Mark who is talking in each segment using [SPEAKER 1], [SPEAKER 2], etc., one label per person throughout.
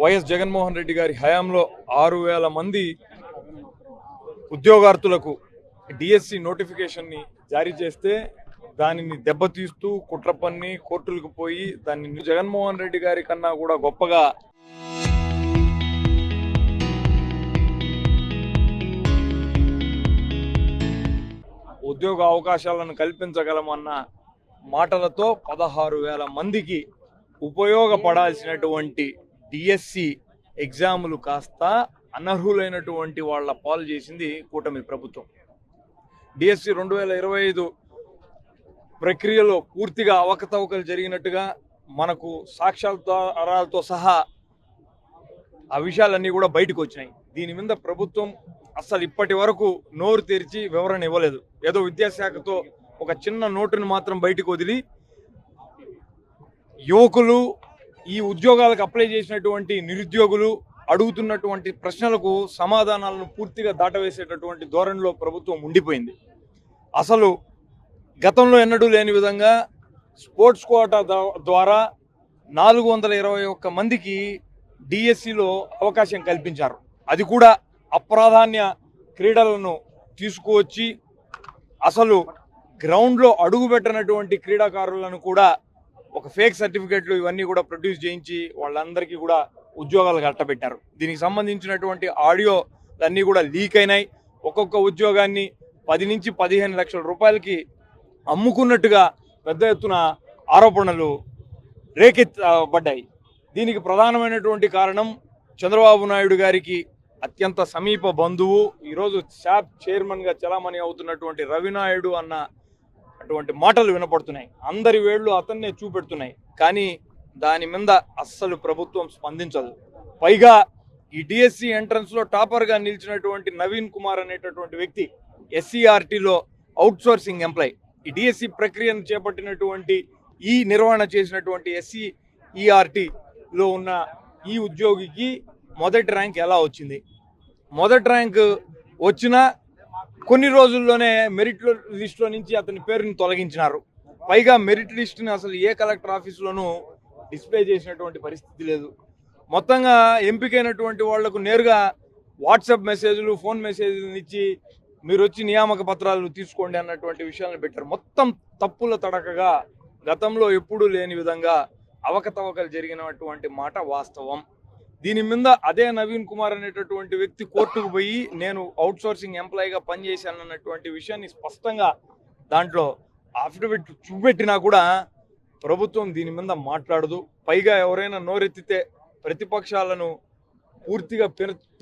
[SPEAKER 1] YS Jaganmohan Reddy గారి హయాంలో 6,000 మంది ఉద్యోగార్థులకు డిఎస్సి నోటిఫికేషన్ని జారీ చేస్తే దానిని దెబ్బతీస్తూ కుట్ర పన్ని కోర్టులకు పోయి దాన్ని జగన్మోహన్ రెడ్డి గారి కన్నా కూడా గొప్పగా ఉద్యోగ అవకాశాలను కల్పించగలమన్న మాటలతో 16,000 మందికి ఉపయోగపడాల్సినటువంటి డిఎస్సి ఎగ్జాములు కాస్త అనర్హులైనటువంటి వాళ్ళ పాలు చేసింది కూటమి ప్రభుత్వం. డిఎస్సి 2025 ప్రక్రియలో పూర్తిగా అవకతవకలు జరిగినట్టుగా మనకు సాక్ష్యాధారాలతో సహా ఆ విషయాలన్నీ కూడా బయటకు వచ్చినాయి. దీని మీద ప్రభుత్వం అసలు ఇప్పటి వరకు నోరు తెరిచి వివరణ ఇవ్వలేదు. ఏదో విద్యాశాఖతో ఒక చిన్న నోటును మాత్రం బయటకు వదిలి యువకులు, ఈ ఉద్యోగాలకు అప్లై చేసినటువంటి నిరుద్యోగులు అడుగుతున్నటువంటి ప్రశ్నలకు సమాధానాలను పూర్తిగా దాటవేసేటటువంటి ధోరణిలో ప్రభుత్వం ఉండిపోయింది. అసలు గతంలో ఎన్నడూ లేని విధంగా స్పోర్ట్స్ కోటా ద్వారా 421 మందికి డిఎస్సిలో అవకాశం కల్పించారు. అది కూడా అప్రాధాన్య క్రీడలను తీసుకువచ్చి అసలు గ్రౌండ్లో అడుగుపెట్టినటువంటి క్రీడాకారులను కూడా ఒక ఫేక్ సర్టిఫికెట్లు ఇవన్నీ కూడా ప్రొడ్యూస్ చేయించి వాళ్ళందరికీ కూడా ఉద్యోగాలు కట్టబెట్టారు. దీనికి సంబంధించినటువంటి ఆడియో అన్నీ కూడా లీక్ అయినాయి. ఒక్కొక్క ఉద్యోగాన్ని 10 నుంచి 15 లక్షల రూపాయలకి అమ్ముకున్నట్టుగా పెద్ద ఎత్తున ఆరోపణలు రేకెత్తబడ్డాయి. దీనికి ప్రధానమైనటువంటి కారణం చంద్రబాబు నాయుడు గారికి అత్యంత సమీప బంధువు, ఈరోజు శాప్ చైర్మన్గా చలామణి అవుతున్నటువంటి రవినాయుడు అన్న అటువంటి మాటలు వినపడుతున్నాయి. అందరి వేళ్ళు అతన్నే చూపెడుతున్నాయి. కానీ దాని మీద అస్సలు ప్రభుత్వం స్పందించదు. పైగా ఈ డిఎస్సి ఎంట్రన్స్లో టాపర్గా నిలిచినటువంటి నవీన్ కుమార్ అనేటటువంటి వ్యక్తి ఎస్సీఆర్టీలో అవుట్సోర్సింగ్ ఎంప్లాయ్. ఈ డిఎస్సి ప్రక్రియను చేపట్టినటువంటి ఈ నిర్వహణ చేసినటువంటి ఎస్సీఈఆర్టీలో ఉన్న ఈ ఉద్యోగికి మొదటి ర్యాంక్ ఎలా వచ్చింది? మొదటి ర్యాంక్ వచ్చినా కొన్ని రోజుల్లోనే మెరిట్ లిస్టులో నుంచి అతని పేరుని తొలగించినారు. పైగా మెరిట్ లిస్టుని అసలు ఏ కలెక్టర్ ఆఫీసులోనూ డిస్ప్లే చేసినటువంటి పరిస్థితి లేదు. మొత్తంగా ఎంపికైనటువంటి వాళ్లకు నేరుగా వాట్సాప్ మెసేజ్లు, ఫోన్ మెసేజ్లు ఇచ్చి మీరు వచ్చి నియామక పత్రాలు తీసుకోండి అన్నటువంటి విషయాలను పెట్టారు. మొత్తం తప్పుల తడకగా గతంలో ఎప్పుడూ లేని విధంగా అవకతవకలు జరిగినటువంటి మాట వాస్తవం. దీని మీద అదే నవీన్ కుమార్ అనేటటువంటి వ్యక్తి కోర్టుకు పోయి నేను అవుట్సోర్సింగ్ ఎంప్లాయీగా పనిచేశానన్నటువంటి విషయాన్ని స్పష్టంగా దాంట్లో అఫిడవిట్ చూపెట్టినా కూడా ప్రభుత్వం దీని మీద మాట్లాడదు. పైగా ఎవరైనా నోరెత్తితే ప్రతిపక్షాలను పూర్తిగా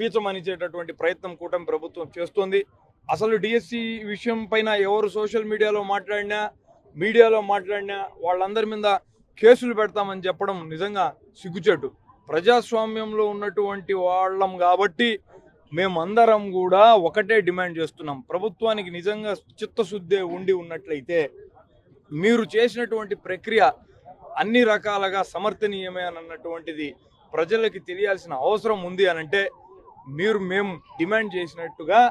[SPEAKER 1] పీచమనిచేటటువంటి ప్రయత్నం కూటమి ప్రభుత్వం చేస్తోంది. అసలు డిఎస్సి విషయం పైన ఎవరు సోషల్ మీడియాలో మాట్లాడినా వాళ్ళందరి మీద కేసులు పెడతామని చెప్పడం నిజంగా సిగ్గుచేటు. ప్రజాస్వామ్యంలో ఉన్నటువంటి వాళ్ళం కాబట్టి మేమందరం కూడా ఒకటే డిమాండ్ చేస్తున్నాం. ప్రభుత్వానికి నిజంగా చిత్తశుద్ధి ఉండి ఉన్నట్లయితే మీరు చేసినటువంటి ప్రక్రియ అన్ని రకాలుగా సమర్థనీయమే అన్నటువంటిది ప్రజలకి తెలియాల్సిన అవసరం ఉంది అనంటే మేము డిమాండ్ చేసినట్టుగా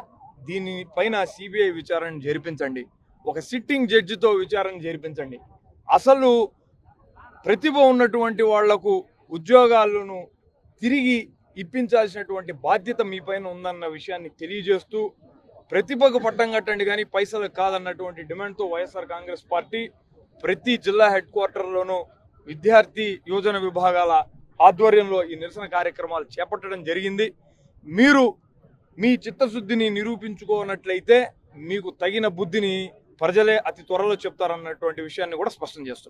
[SPEAKER 1] దీనిపైన సిబిఐ విచారణ జరిపించండి. ఒక సిట్టింగ్ జడ్జితో విచారణ జరిపించండి. అసలు ప్రతిభ ఉన్నటువంటి వాళ్లకు ఉద్యోగాలను తిరిగి ఇప్పించాల్సినటువంటి బాధ్యత మీ పైన ఉందన్న విషయాన్ని తెలియజేస్తూ ప్రతిభకు పట్టం కట్టండి కానీ పైసలకు కాదన్నటువంటి డిమాండ్తో వైఎస్ఆర్ కాంగ్రెస్ పార్టీ ప్రతి జిల్లా హెడ్ క్వార్టర్లోనూ విద్యార్థి యువజన విభాగాల ఆధ్వర్యంలో ఈ నిరసన కార్యక్రమాలు చేపట్టడం జరిగింది. మీరు మీ చిత్తశుద్ధిని నిరూపించుకోనట్లయితే మీకు తగిన బుద్ధిని ప్రజలే అతి త్వరలో చెప్తారన్నటువంటి విషయాన్ని కూడా స్పష్టం చేస్తున్నారు.